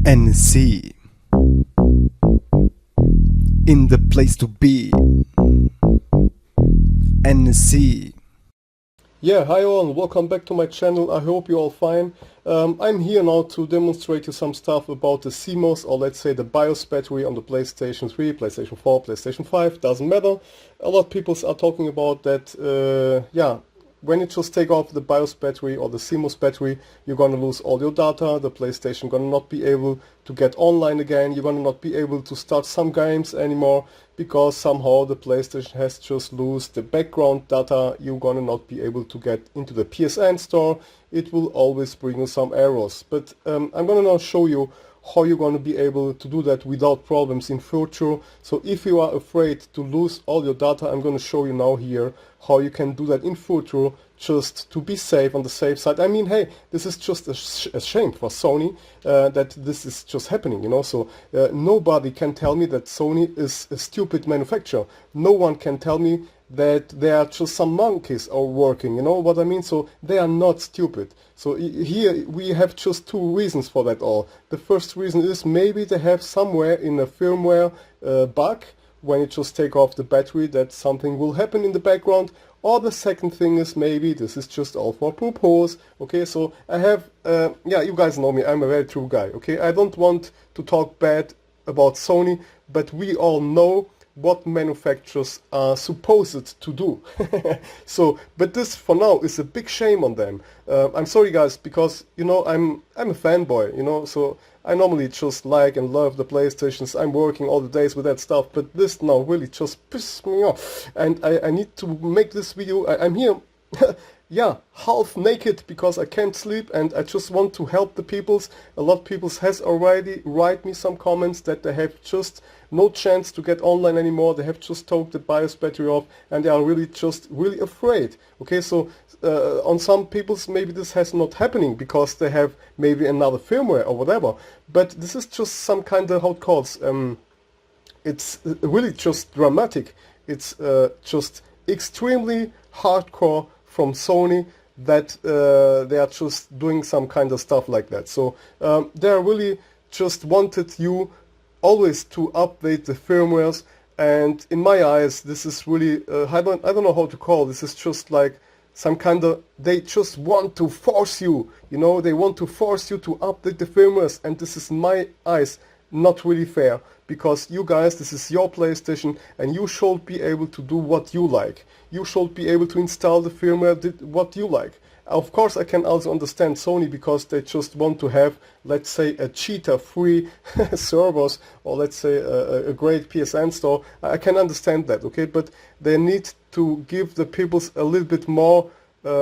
NSC in the place to be. NSC. Yeah, hi all and welcome back to my channel. I hope you're all fine. I'm here now to demonstrate you some stuff about the Cmos, or let's say the BIOS battery on the PlayStation 3, PlayStation 4, PlayStation 5, doesn't matter. A lot of people are talking about that, yeah, when you just take off the BIOS battery or the Cmos battery, you're gonna lose all your data, the PlayStation gonna not be able to get online again, you're gonna not be able to start some games anymore, because somehow the PlayStation has just lose the background data, you're gonna not be able to get into the PSN store, it will always bring you some errors. But I'm gonna now show you how you're going to be able to do that without problems in future. So if you are afraid to lose all your data, I'm going to show you now here how you can do that in future, just to be safe, on the safe side. I mean, hey, this is just a shame for Sony that this is just happening, you know. So nobody can tell me that Sony is a stupid manufacturer. No one can tell me that they are just some monkeys are working, you know what I mean? So they are not stupid. So here we have just two reasons for that all. The first reason is maybe they have somewhere in a firmware bug, when you just take off the battery, that something will happen in the background. Or the second thing is maybe this is just all for purpose. Okay, so I have, yeah, you guys know me, I'm a very true guy, okay? I don't want to talk bad about Sony, but we all know what manufacturers are supposed to do. So, but this for now is a big shame on them. I'm sorry guys, because you know I'm a fanboy, you know, so I normally just like and love the PlayStations. I'm working all the days with that stuff, but this now really just pisses me off, and I need to make this video. I'm here yeah, half naked because I can't sleep, and I just want to help the peoples. A lot of people has already write me some comments that they have just no chance to get online anymore. They have just took the BIOS battery off and they are really afraid. Okay, so on some people's maybe this has not happening because they have maybe another firmware or whatever, but this is just some kind of, how it calls, it's really just dramatic. It's just extremely hardcore from Sony that they are just doing some kind of stuff like that. So they are really just wanted you always to update the firmwares, and in my eyes this is really I don't know how to call this. Is just like some kind of, they just want to force you, you know, they want to force you to update the firmwares, and this is in my eyes not really fair, because you guys, this is your PlayStation and you should be able to do what you like. You should be able to install the firmware what you like. Of course I can also understand Sony, because they just want to have, let's say, a cheater-free servers, or let's say a great PSN store. I can understand that, okay, but they need to give the peoples a little bit more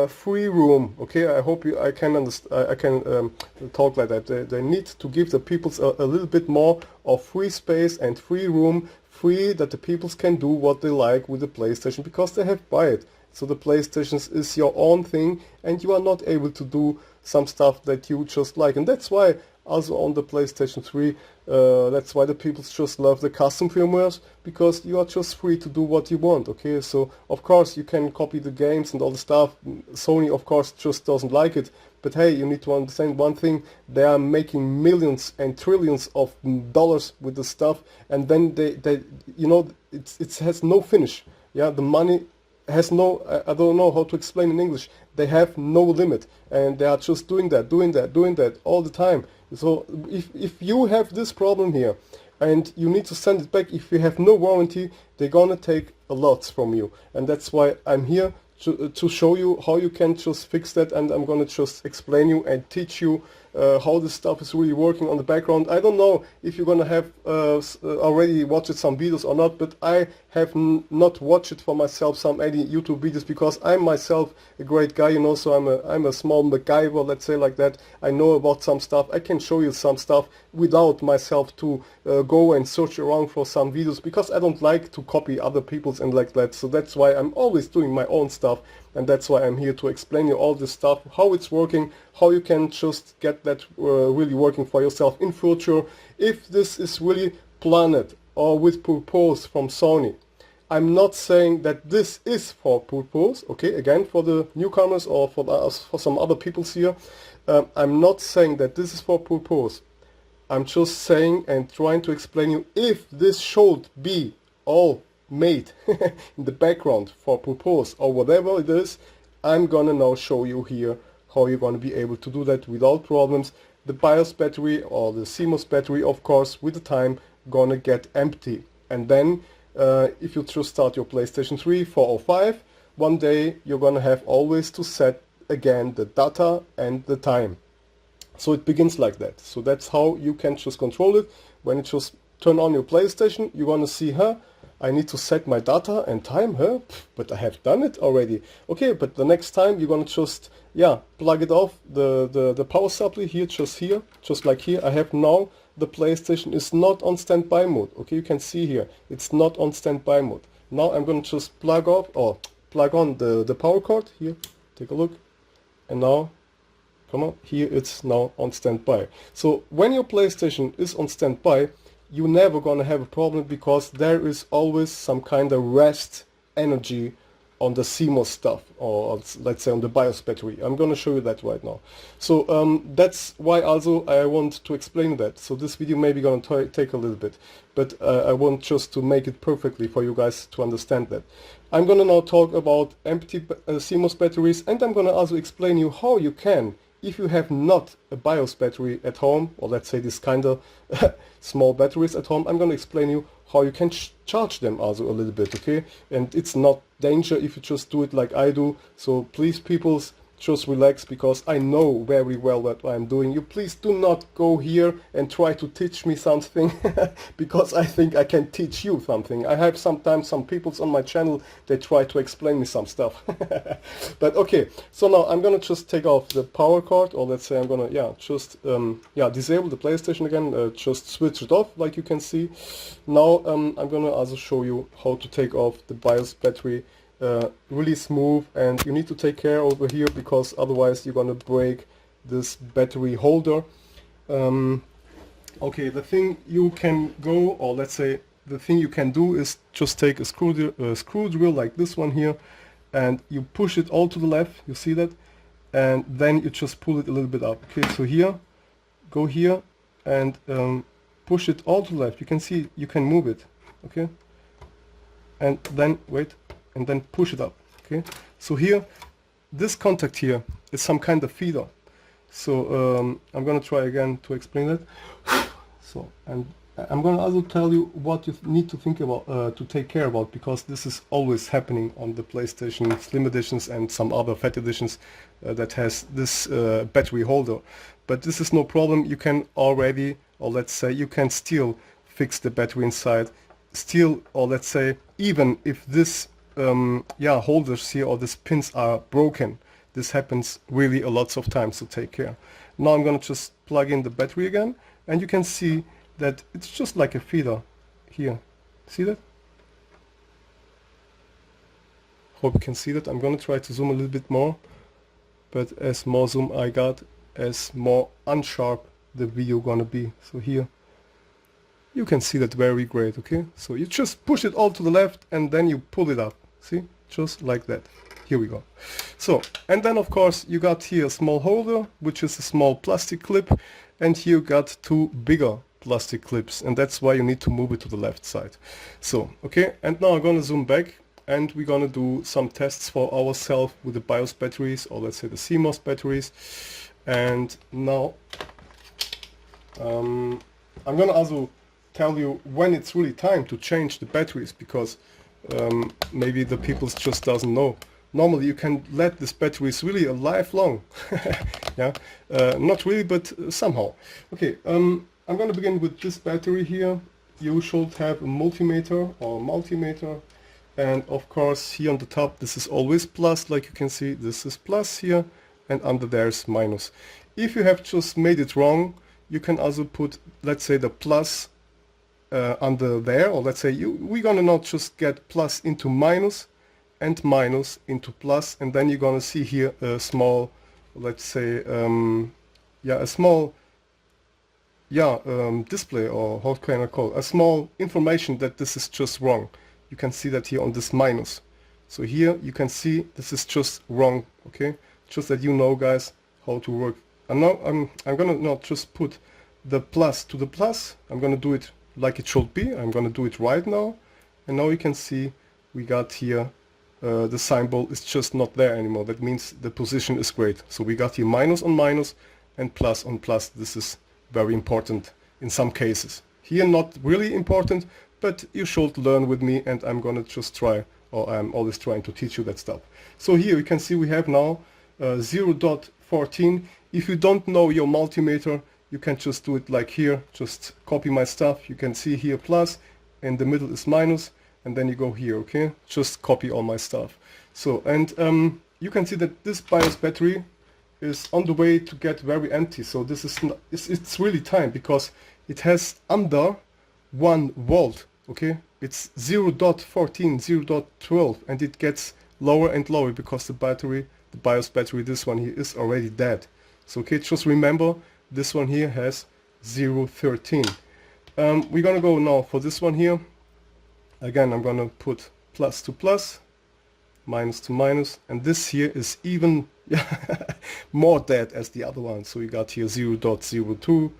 free room, okay? I hope I can understand. I can talk like that. They need to give the peoples a little bit more of free space and free room, free that the peoples can do what they like with the PlayStation, because they have buy it. So the PlayStation is your own thing, and you are not able to do some stuff that you just like. And that's why also on the PlayStation 3, that's why the people just love the custom firmwares, because you are just free to do what you want, okay? So of course you can copy the games and all the stuff. Sony of course just doesn't like it, but hey, you need to understand one thing: they are making millions and trillions of dollars with the stuff, and then they you know, it has no finish. Yeah, the money has no, I don't know how to explain in English. They have no limit, and they are just doing that all the time. So if you have this problem here and you need to send it back, if you have no warranty, they're gonna take a lot from you, and that's why I'm here to show you how you can just fix that, and I'm gonna just explain you and teach you how this stuff is really working on the background. I don't know if you're gonna have already watched some videos or not, but I have not watched it for myself, some any YouTube videos, because I'm myself a great guy, you know, so I'm a small MacGyver, let's say like that. I know about some stuff. I can show you some stuff without myself to go and search around for some videos, because I don't like to copy other people's and like that. So that's why I'm always doing my own stuff, and that's why I'm here to explain you all this stuff, how it's working, how you can just get that really working for yourself in future. If this is really planned or with purpose from Sony, I'm not saying that this is for purpose, okay, again, for the newcomers or for some other peoples here, I'm not saying that this is for purpose. I'm just saying and trying to explain you if this should be all made in the background for purpose or whatever it is, I'm gonna now show you here how you're gonna be able to do that without problems. The BIOS battery or the Cmos battery, of course, with the time gonna get empty. And then if you just start your PlayStation 3, 4 or 5, one day you're gonna have always to set again the data and the time. So it begins like that. So that's how you can just control it. When you just turn on your PlayStation, you're gonna see, I need to set my data and time, but I have done it already. Okay, but the next time you're gonna just, plug it off, the power supply here, just like here. I have now, the PlayStation is not on standby mode. Okay, you can see here, it's not on standby mode. Now I'm gonna just plug off, or plug on the power cord, here, take a look. And now, come on, here it's now on standby. So when your PlayStation is on standby, you're never gonna have a problem because there is always some kind of rest energy on the Cmos stuff, or let's say on the BIOS battery. I'm gonna show you that right now. So that's why also I want to explain that. So this video may be gonna take a little bit, but I want just to make it perfectly for you guys to understand that. I'm gonna now talk about empty Cmos batteries, and I'm gonna also explain you how you can, if you have not a BIOS battery at home, or let's say this kind of small batteries at home, I'm going to explain you how you can charge them also a little bit, okay? And it's not danger if you just do it like I do. So please, peoples, just relax, because I know very well what I'm doing. You please do not go here and try to teach me something because I think I can teach you something. I have sometimes some peoples on my channel, they try to explain me some stuff. But okay, so now I'm gonna just take off the power cord, or let's say I'm gonna just disable the PlayStation again, just switch it off like you can see. Now I'm gonna also show you how to take off the BIOS battery really smooth, and you need to take care over here because otherwise you're gonna break this battery holder. Okay, the thing you can go, or let's say the thing you can do, is just take a screw drill like this one here, and you push it all to the left, you see that, and then you just pull it a little bit up. Okay, so here, go here and push it all to the left. You can see you can move it, okay, and then wait, and then push it up. Okay, so here, this contact here is some kind of feeder. So I'm gonna try again to explain that. So, and I'm gonna also tell you what you need to think about, to take care about, because this is always happening on the PlayStation Slim editions and some other fat editions that has this battery holder. But this is no problem. You can already, or let's say you can still fix the battery inside. Still, or let's say even if this holders here or these pins are broken, this happens really a lots of times, so take care. Now I'm gonna just plug in the battery again, and you can see that it's just like a feeder here. See that? Hope you can see that. I'm gonna try to zoom a little bit more, but as more zoom I got, as more unsharp the video gonna be. So here you can see that very great. Okay, so you just push it all to the left and then you pull it up. See, just like that. Here we go. So, and then of course you got here a small holder, which is a small plastic clip, and here you got two bigger plastic clips, and that's why you need to move it to the left side. So, okay, and now I'm gonna zoom back, and we're gonna do some tests for ourselves with the BIOS batteries, or let's say the Cmos batteries. And now I'm gonna also tell you when it's really time to change the batteries, because maybe the people just doesn't know. Normally you can let this batteries really a lifelong. Yeah, not really, but somehow. Okay, I'm gonna begin with this battery here. You should have a multimeter, and of course here on the top this is always plus, like you can see, this is plus here, and under there is minus. If you have just made it wrong, you can also put, let's say, the plus under there, or let's say we're gonna not just get plus into minus and minus into plus, and then you're gonna see here a small, let's say, a small display, or how can I call it, a small information that this is just wrong. You can see that here on this minus. So here you can see this is just wrong. Okay, just that you know, guys, how to work. And now I'm gonna not just put the plus to the plus. I'm gonna do it like it should be. I'm gonna do it right now, and now you can see we got here the symbol is just not there anymore. That means the position is great. So we got here minus on minus and plus on plus. This is very important in some cases. Here not really important, but you should learn with me, and I'm gonna just try, or I'm always trying to teach you that stuff. So here you can see we have now 0.14. If you don't know your multimeter, you can just do it like here. Just copy my stuff. You can see here plus, and the middle is minus, and then you go here, okay? Just copy all my stuff. So, and you can see that this BIOS battery is on the way to get very empty. So this is not, it's really time, because it has under 1 volt, okay? It's 0.14, 0.12, and it gets lower and lower because the battery, the BIOS battery, this one here is already dead. So okay, just remember this one here has 0.13. We're gonna go now for this one here. Again, I'm gonna put plus to plus, minus to minus, and this here is even more dead as the other one. So we got here 0.02,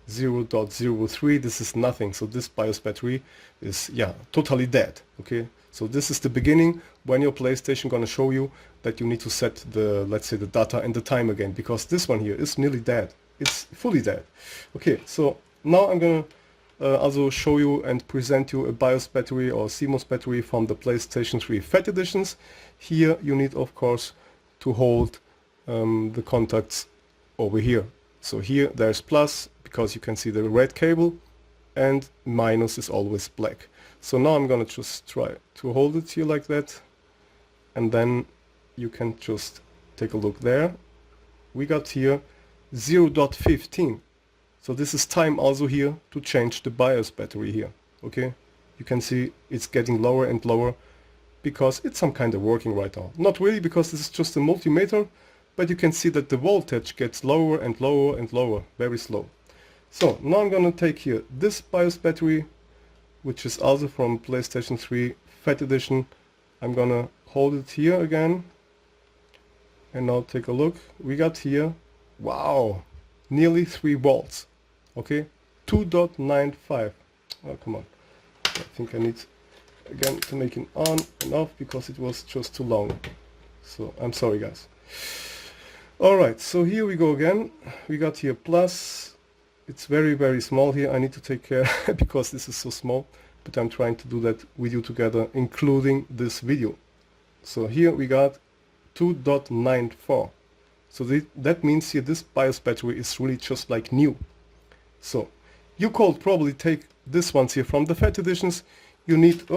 0.03. This is nothing. So this BIOS battery is totally dead. Okay, so this is the beginning when your PlayStation gonna show you that you need to set the, let's say, the data and the time again, because this one here is nearly dead. It's fully dead. Okay, so now I'm gonna also show you and present you a BIOS battery or CMOS battery from the PlayStation 3 Fat Editions. Here you need, of course, to hold the contacts over here. So here there's plus, because you can see the red cable, and minus is always black. So now I'm gonna just try to hold it here like that, and then you can just take a look there. We got here 0.15. So this is time also here to change the BIOS battery here. Okay, you can see it's getting lower and lower because it's some kind of working right now. Not really, because this is just a multimeter, but you can see that the voltage gets lower and lower and lower, very slow. So now I'm gonna take here this BIOS battery, which is also from PlayStation 3 Fat Edition. I'm gonna hold it here again, and now take a look. We got here, wow, nearly 3 volts. Okay, 2.95. Oh, come on. I think I need again to make it on and off because it was just too long. So I'm sorry, guys. Alright, so here we go again. We got here plus. It's very, very small here. I need to take care because this is so small, but I'm trying to do that with you together, including this video. So here we got 2.94. So that means here this BIOS battery is really just like new. So you could probably take this ones here from the Fat Editions. You need,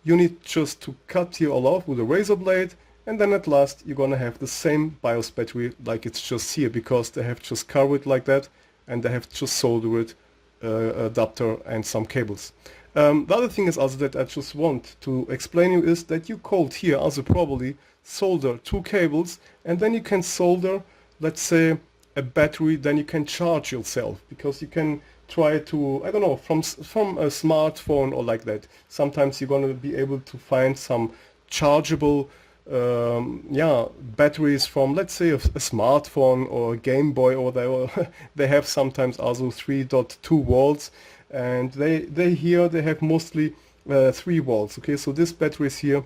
you need just to cut here all off with a razor blade, and then at last you're gonna have the same BIOS battery like it's just here, because they have just covered it like that, and they have just soldered adapter and some cables. The other thing is also that I just want to explain you is that you could here also probably solder 2 cables, and then you can solder, let's say, a battery, then you can charge yourself, because you can try to, I don't know, from a smartphone or like that. Sometimes you're going to be able to find some chargeable batteries from, let's say, a smartphone or a Game Boy or whatever. They have sometimes also 3.2 volts, and they have mostly 3 volts. Okay, so these batteries here,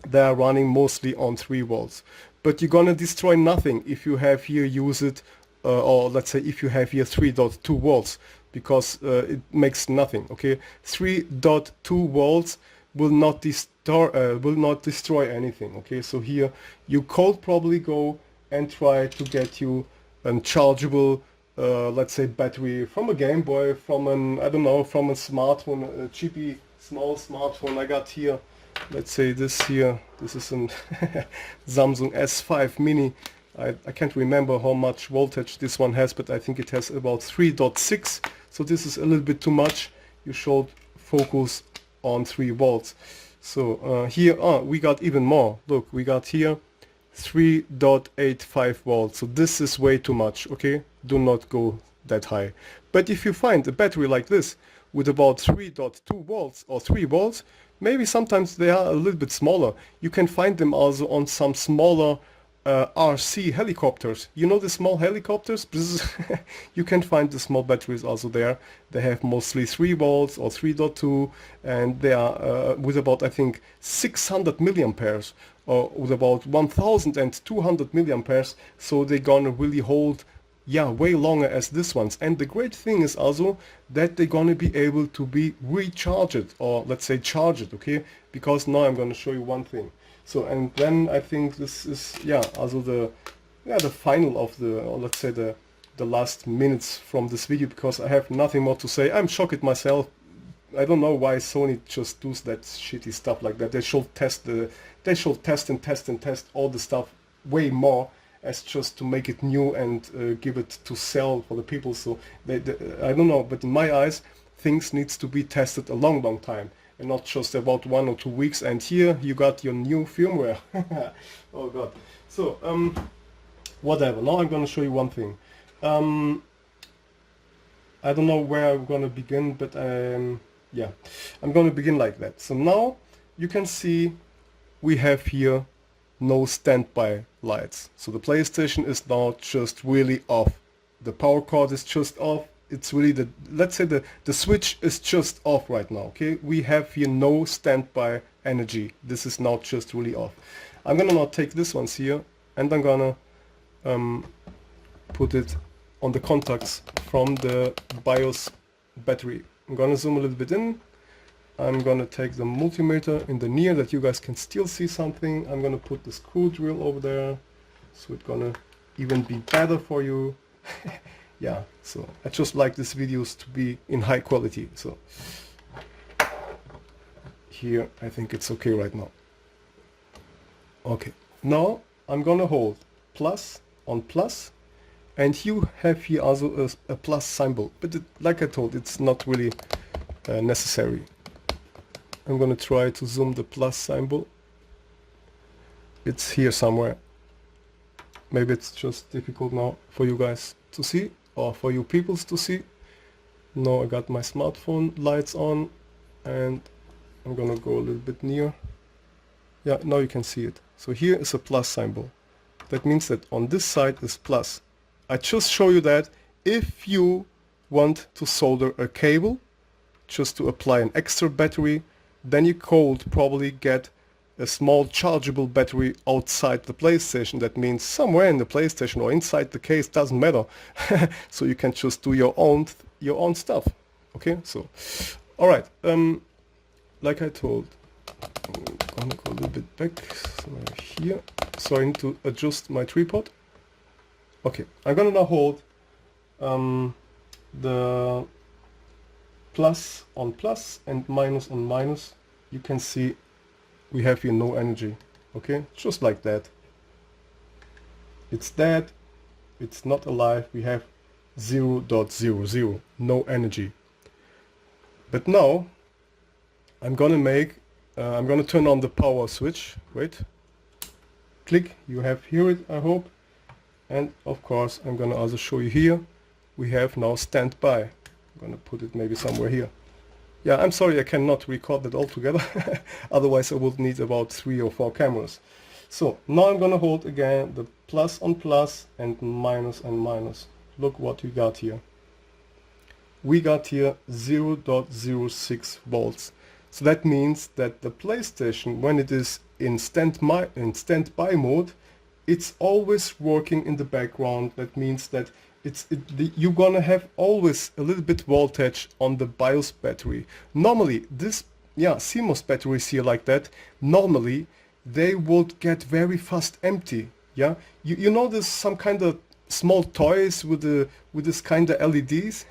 they are running mostly on 3 volts. But you're gonna destroy nothing if you have here use it, or let's say if you have here 3.2 volts, because it makes nothing. Okay, 3.2 volts will not destroy anything. Okay, so here you could probably go and try to get you a chargeable, let's say, battery from a Game Boy, from an, I don't know, from a smartphone, a cheapy small smartphone. I got here, let's say this here, this is an Samsung S5 mini. I can't remember how much voltage this one has, but I think it has about 3.6. So this is a little bit too much. You should focus on 3 volts. So here we got even more. Look, we got here 3.85 volts. So this is way too much. Okay, do not go that high. But if you find a battery like this with about 3.2 volts or 3 volts, maybe sometimes they are a little bit smaller. You can find them also on some smaller RC helicopters. You know the small helicopters? You can find the small batteries also there. They have mostly 3 volts or 3.2, and they are with about, I think, 600 milliamperes or with about 1200 milliamperes. So they're gonna really hold, yeah, way longer as this ones. And the great thing is also that they're gonna be able to be recharged, or let's say charged, okay? Because now I'm gonna show you one thing. So, and then I think this is, yeah, also the final of the, or let's say the last minutes from this video, because I have nothing more to say. I'm shocked at myself. I don't know why Sony just does that shitty stuff like that. They should test and test all the stuff way more as just to make it new and give it to sell for the people. So they, I don't know, but in my eyes, things needs to be tested a long time. And not just about 1 or 2 weeks, and here you got your new firmware. Oh god. So whatever, now I'm gonna show you one thing. I don't know where I'm gonna begin, but yeah, I'm gonna begin like that. So now you can see we have here no standby lights. So the PlayStation is now just really off. The power cord is just off. It's really the, let's say the switch is just off right now, okay? We have here no standby energy. This is now just really off. I'm gonna now take this ones here and I'm gonna put it on the contacts from the BIOS battery. I'm gonna zoom a little bit in. I'm gonna take the multimeter in the near that you guys can still see something. I'm gonna put the screw drill over there, so it's gonna even be better for you. Yeah, so I just like these videos to be in high quality. So here I think it's okay right now. Okay, now I'm gonna hold plus on plus, and you have here also a plus symbol, but like I told, it's not really necessary. I'm gonna try to zoom the plus symbol. It's here somewhere. Maybe it's just difficult now for you guys to see, or for you peoples to see. Now I got my smartphone lights on, and I'm gonna go a little bit near. Yeah, now you can see it. So here is a plus symbol. That means that on this side is plus. I just show you that if you want to solder a cable just to apply an extra battery, then you could probably get a small chargeable battery outside the PlayStation. That means somewhere in the PlayStation or inside the case, doesn't matter. So you can just do your own stuff. Okay, so all right. Like I told, I'm gonna go a little bit back. So here, so I need to adjust my tripod. Okay, I'm gonna now hold the plus on plus and minus on minus. You can see we have here no energy. Okay, just like that. It's dead, it's not alive. We have 0.00, no energy. But now I'm gonna turn on the power switch. Wait, click, you have hear it, I hope. And of course I'm gonna also show you here we have now standby. I'm gonna put it maybe somewhere here. Yeah, I'm sorry I cannot record that all together. Otherwise I would need about 3 or 4 cameras. So now I'm gonna hold again the plus on plus and minus on minus. Look what we got here. We got here 0.06 volts. So that means that the PlayStation, when it is in standby mode, it's always working in the background. That means that you're gonna have always a little bit voltage on the BIOS battery. Normally this, yeah, Cmos batteries here like that, normally they would get very fast empty. Yeah, you know there's some kind of small toys with this kind of LEDs.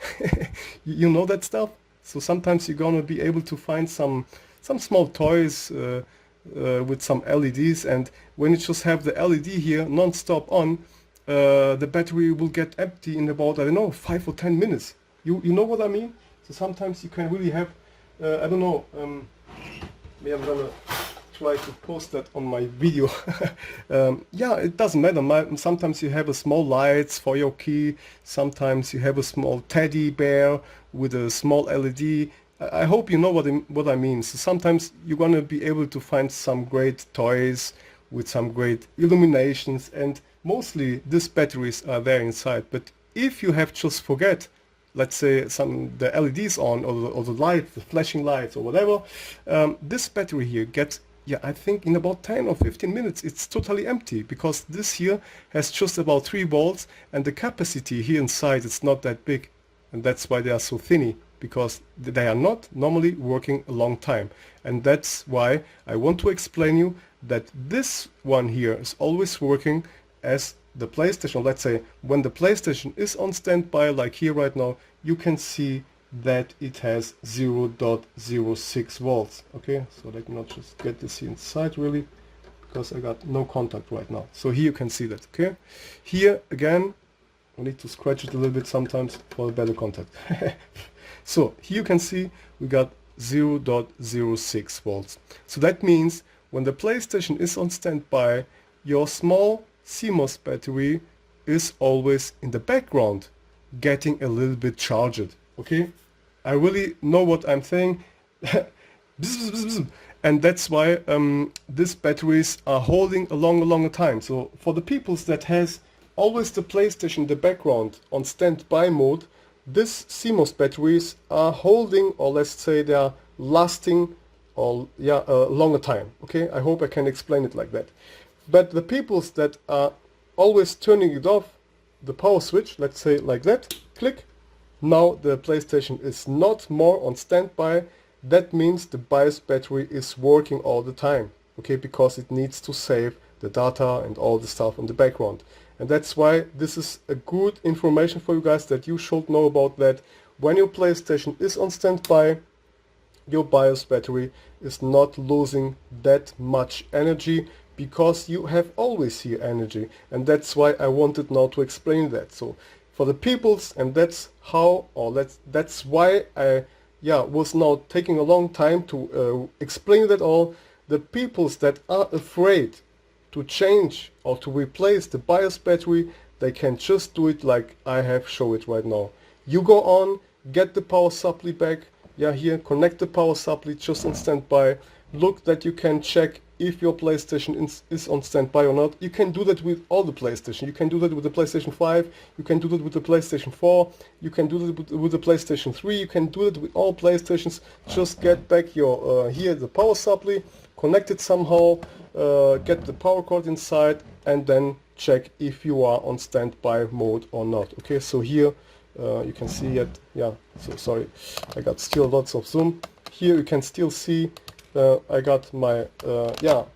You know that stuff. So sometimes you're gonna be able to find some small toys with some LEDs, and when you just have the LED here non-stop on, the battery will get empty in about, I don't know, 5 or 10 minutes. You know what I mean? So sometimes you can really have, I don't know, maybe I'm gonna try to post that on my video. Yeah, it doesn't matter. Sometimes you have a small lights for your key. Sometimes you have a small teddy bear with a small LED. I hope you know what I mean. So sometimes you're gonna be able to find some great toys with some great illuminations, and mostly these batteries are there inside. But if you have just forget, let's say the LEDs on, or the light, the flashing lights or whatever, this battery here gets, yeah, I think in about 10 or 15 minutes it's totally empty, because this here has just about 3 volts, and the capacity here inside is not that big, and that's why they are so thinny, because they are not normally working a long time. And that's why I want to explain you that this one here is always working as the PlayStation. Let's say when the PlayStation is on standby, like here right now, you can see that it has 0.06 volts. Okay, so let me not just get this here inside really, because I got no contact right now. So here you can see that. Okay, here again I need to scratch it a little bit sometimes for a better contact. So here you can see we got 0.06 volts. So that means when the PlayStation is on standby, your small Cmos battery is always in the background getting a little bit charged. Okay, I really know what I'm saying. And that's why these batteries are holding a longer time. So for the peoples that has always the PlayStation in the background on standby mode, these Cmos batteries are holding, or let's say they are lasting, or yeah, a longer time. Okay, I hope I can explain it like that. But the peoples that are always turning it off, the power switch, let's say like that, click, now the PlayStation is not more on standby. That means the BIOS battery is working all the time, okay, because it needs to save the data and all the stuff in the background. And that's why this is a good information for you guys, that you should know about that. When your PlayStation is on standby, your BIOS battery is not losing that much energy, because you have always here energy. And that's why I wanted now to explain that. So for the peoples, and that's how, or that's why I was now taking a long time to explain that all. The peoples that are afraid to change or to replace the BIOS battery, they can just do it like I have shown it right now. You go on, get the power supply back, here, connect the power supply just on standby, look that you can check if your PlayStation is on standby or not. You can do that with all the PlayStation. You can do that with the PlayStation 5, you can do that with the PlayStation 4, you can do that with the PlayStation 3, you can do it with all PlayStations. Just get back your, here, the power supply, connect it somehow, get the power cord inside, and then check if you are on standby mode or not. Okay, so here you can see it, so sorry, I got still lots of zoom. Here you can still see I got my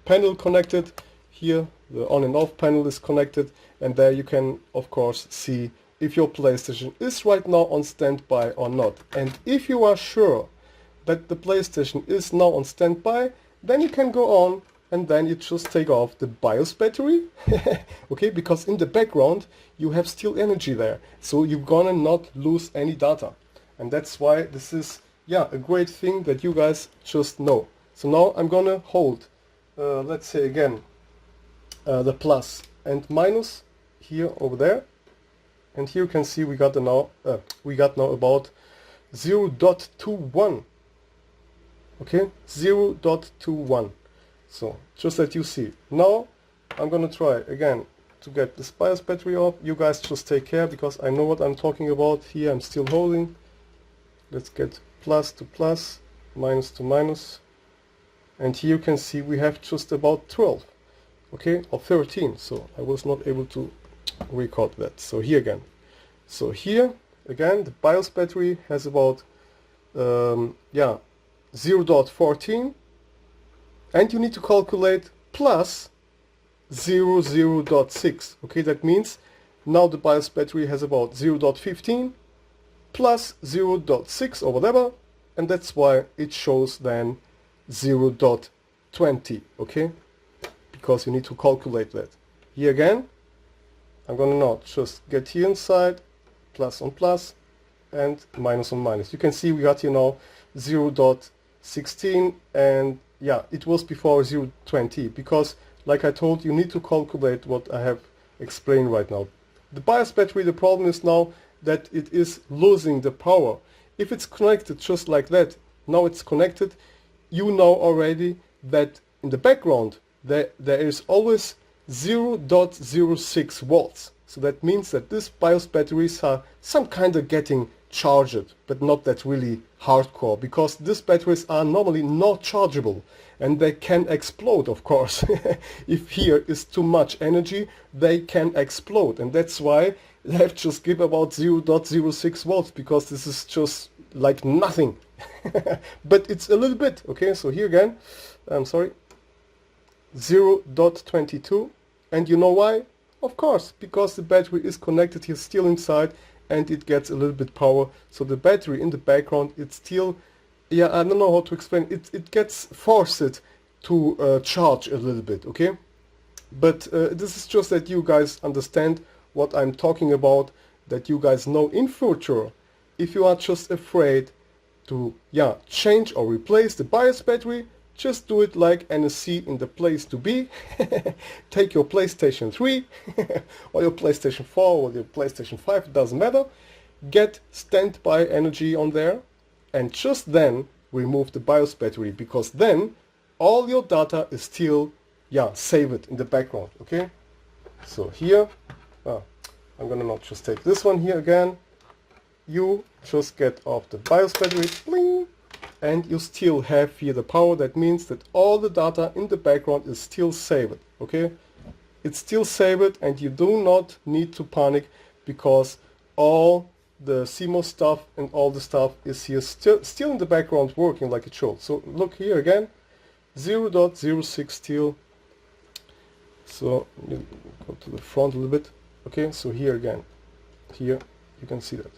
panel connected. Here the on and off panel is connected, and there you can of course see if your PlayStation is right now on standby or not. And if you are sure that the PlayStation is now on standby, then you can go on and then you just take off the BIOS battery. Okay, because in the background you have still energy there, so you're gonna not lose any data. And that's why this is a great thing that you guys just know. So now I'm gonna hold, let's say again, the plus and minus here over there, and here you can see we got now about 0.21. Okay, 0.21. So just that you see. Now I'm gonna try again to get this BIOS battery off. You guys just take care, because I know what I'm talking about. Here I'm still holding. Let's get plus to plus, minus to minus. And here you can see we have just about 12, okay, or 13. So I was not able to record that. So here again. So here again the BIOS battery has about 0.14, and you need to calculate plus 0.6. Okay, that means now the BIOS battery has about 0.15 plus 0.6 or whatever, and that's why it shows then 0.20, okay, because you need to calculate that. Here again I'm gonna now just get here inside, plus on plus and minus on minus. You can see we got here now 0.16, and it was before 0.20, because like I told you, need to calculate what I have explained right now. The BIOS battery, the problem is now that it is losing the power. If it's connected just like that, now it's connected, you know already that in the background there is always 0.06 volts. So that means that these BIOS batteries are some kind of getting charged, but not that really hardcore, because these batteries are normally not chargeable and they can explode, of course. If here is too much energy, they can explode, and that's why they have just give about 0.06 volts, because this is just like nothing. But it's a little bit, okay? So here again, I'm sorry, 0.22, and you know why? Of course, because the battery is connected here still inside, and it gets a little bit power. So the battery in the background, it's still, yeah, I don't know how to explain it. It gets forced to charge a little bit, okay? But this is just that you guys understand what I'm talking about, that you guys know in future, if you are just afraid to, yeah, change or replace the BIOS battery, just do it like NSC in the place to be. Take your PlayStation 3 or your PlayStation 4 or your PlayStation 5, it doesn't matter. Get standby energy on there and just then remove the BIOS battery, because then all your data is still, yeah, saved in the background, okay? So here, I'm gonna not just take this one here again. You just get off the BIOS battery, bling, and you still have here the power. That means that all the data in the background is still saved, okay? It's still saved, and you do not need to panic, because all the Cmos stuff and all the stuff is here still in the background working like it should. So look here again, 0.06 still. So you go to the front a little bit, okay? So here again, here you can see that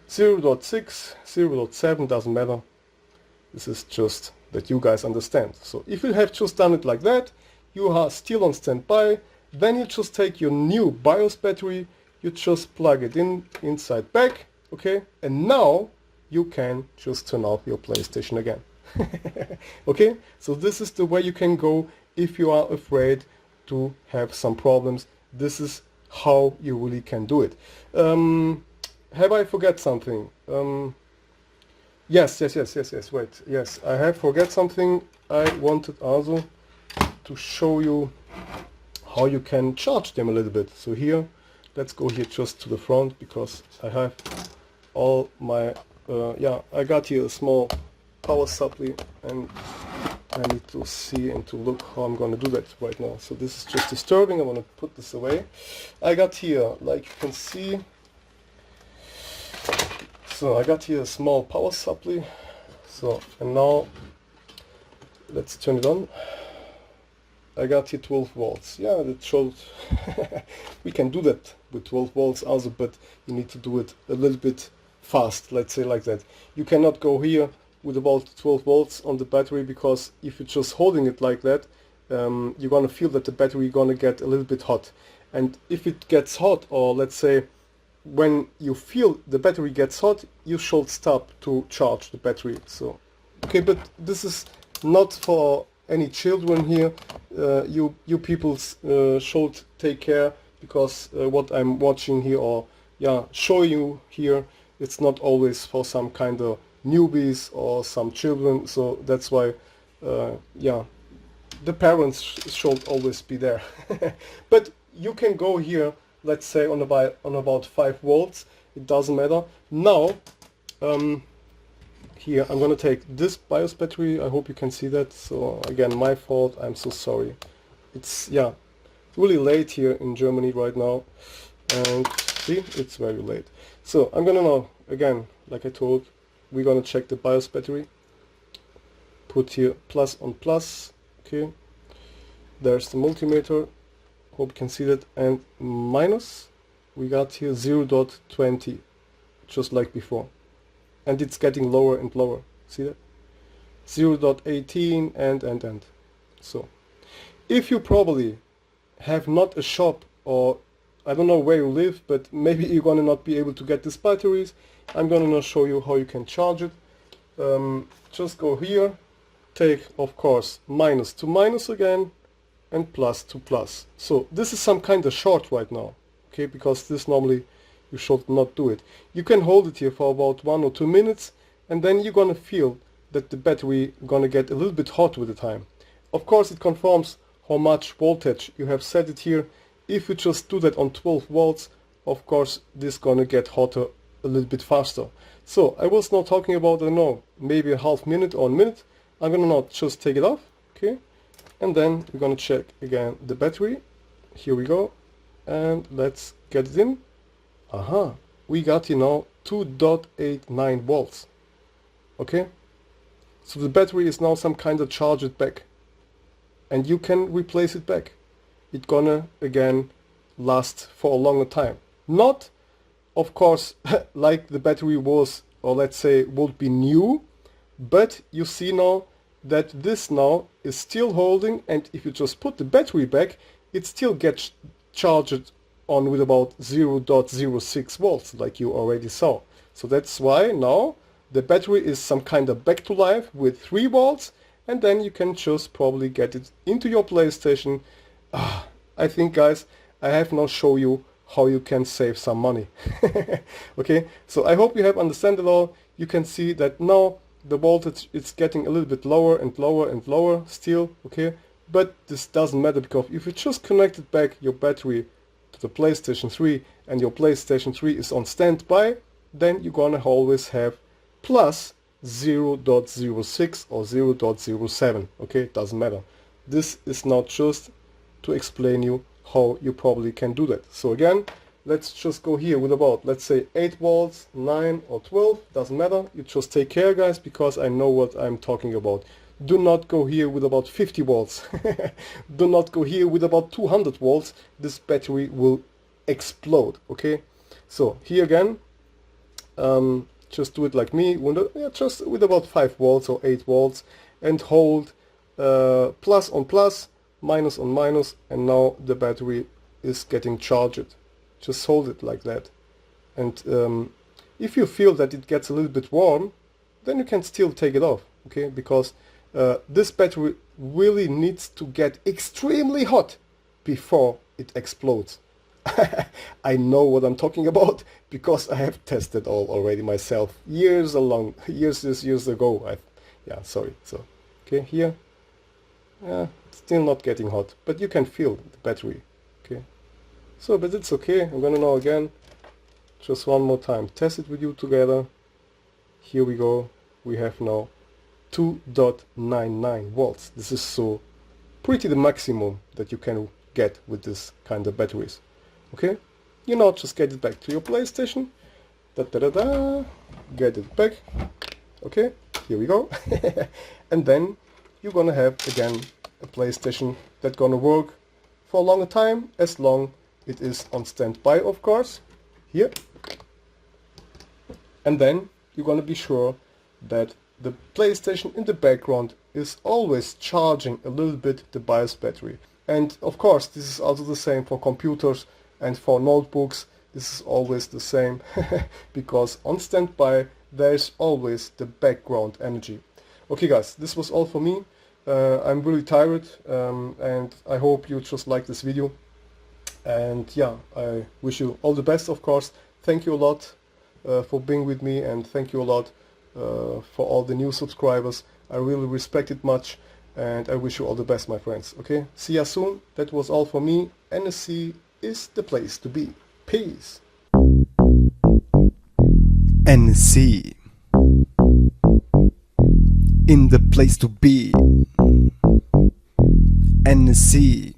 0.6, 0.7, doesn't matter. This is just that you guys understand. So if you have just done it like that, you are still on standby. Then you just take your new BIOS battery, you just plug it in inside back, okay? And now you can just turn off your PlayStation again. Okay? So this is the way you can go if you are afraid to have some problems. This is how you really can do it. Have I forget something? Yes, wait. Yes, I have forget something. I wanted also to show you how you can charge them a little bit. So here, let's go here just to the front, because I have all my, yeah, I got here a small power supply, and I need to see and to look how I'm going to do that right now. So this is just disturbing. I want to put this away. I got here, like you can see, so I got here a small power supply. So, and now let's turn it on. I got here 12 volts. Yeah, that showed we can do that with 12 volts also, but you need to do it a little bit fast, let's say like that. You cannot go here with about 12 volts on the battery, because if you're just holding it like that, you're gonna feel that the battery gonna get a little bit hot. And if it gets hot, or let's say when you feel the battery gets hot, you should stop to charge the battery. So, okay, but this is not for any children here. You people should take care, because what I'm watching here, or yeah, show you here, it's not always for some kind of newbies or some children. So that's why, yeah, the parents should always be there. But you can go here, let's say on about 5 volts. It doesn't matter. Now, here I'm gonna take this BIOS battery. I hope you can see that. So again, my fault. I'm so sorry. It's, yeah, really late here in Germany right now, and see, it's very late. So I'm gonna now, again, like I told, we're gonna check the BIOS battery. Put here plus on plus. Okay, there's the multimeter. Hope you can see that. And minus, we got here 0.20, just like before, and it's getting lower and lower. See that? 0.18 and so if you probably have not a shop, or I don't know where you live, but maybe you're gonna not be able to get these batteries, I'm gonna now show you how you can charge it. Just go here, take of course minus to minus again, and plus to plus. So this is some kind of short right now, okay, because this normally you should not do it. You can hold it here for about 1 or 2 minutes, and then you're gonna feel that the battery gonna get a little bit hot with the time. of course it confirms how much voltage you have set it here. If you just do that on 12 volts, of course this gonna get hotter a little bit faster. So I was now talking about, I don't know, maybe a half minute or a minute. I'm gonna now just take it off, okay, and then we're gonna check again the battery. Here we go, and let's get it in. Aha, we got here now 2.89 volts. Okay, so the battery is now some kind of charged back, and you can replace it back. It's gonna again last for a longer time. Not, of course, like the battery was, or let's say would be new, but you see now that this now is still holding, and if you just put the battery back, it still gets charged on with about 0.06 volts, like you already saw. So that's why now the battery is some kind of back to life with 3 volts, and then you can just probably get it into your PlayStation. I think, guys, I have now shown you how you can save some money. Okay, so I hope you have understood it all. You can see that now the voltage is getting a little bit lower and lower and lower still, okay, but this doesn't matter, because if you just connected back your battery to the PlayStation 3 and your PlayStation 3 is on standby, then you're gonna always have plus 0.06 or 0.07, okay, it doesn't matter. This is not just to explain you how you probably can do that. So again, let's just go here with about, let's say 8 volts, 9 or 12, doesn't matter. You just take care, guys, because I know what I'm talking about. Do not go here with about 50 volts. Do not go here with about 200 volts. This battery will explode, okay? So here again, just do it like me, just with about 5 volts or 8 volts, and hold plus on plus, minus on minus, and now the battery is getting charged. Just hold it like that, and if you feel that it gets a little bit warm, then you can still take it off, okay, because this battery really needs to get extremely hot before it explodes. I know what I'm talking about, because I have tested all already myself years ago. Sorry. So okay, here, it's still not getting hot, but you can feel the battery, okay. So, but it's okay. I'm gonna now again, just one more time, test it with you together. Here we go. We have now 2.99 volts. This is so pretty the maximum that you can get with this kind of batteries. Okay, you now just get it back to your PlayStation. Get it back. Okay, here we go. And then you're gonna have again a PlayStation that's gonna work for a longer time, as long it is on standby, of course, here. And then you're gonna be sure that the PlayStation in the background is always charging a little bit the BIOS battery. And of course this is also the same for computers and for notebooks. This is always the same because on standby there's always the background energy. Okay, guys, this was all for me. I'm really tired, and I hope you just like this video. And yeah, I wish you all the best, of course. Thank you a lot for being with me, and thank you a lot for all the new subscribers. I really respect it much, and I wish you all the best, my friends. Okay, see ya soon. That was all for me. NSC is the place to be. Peace. NSC in the place to be. NSC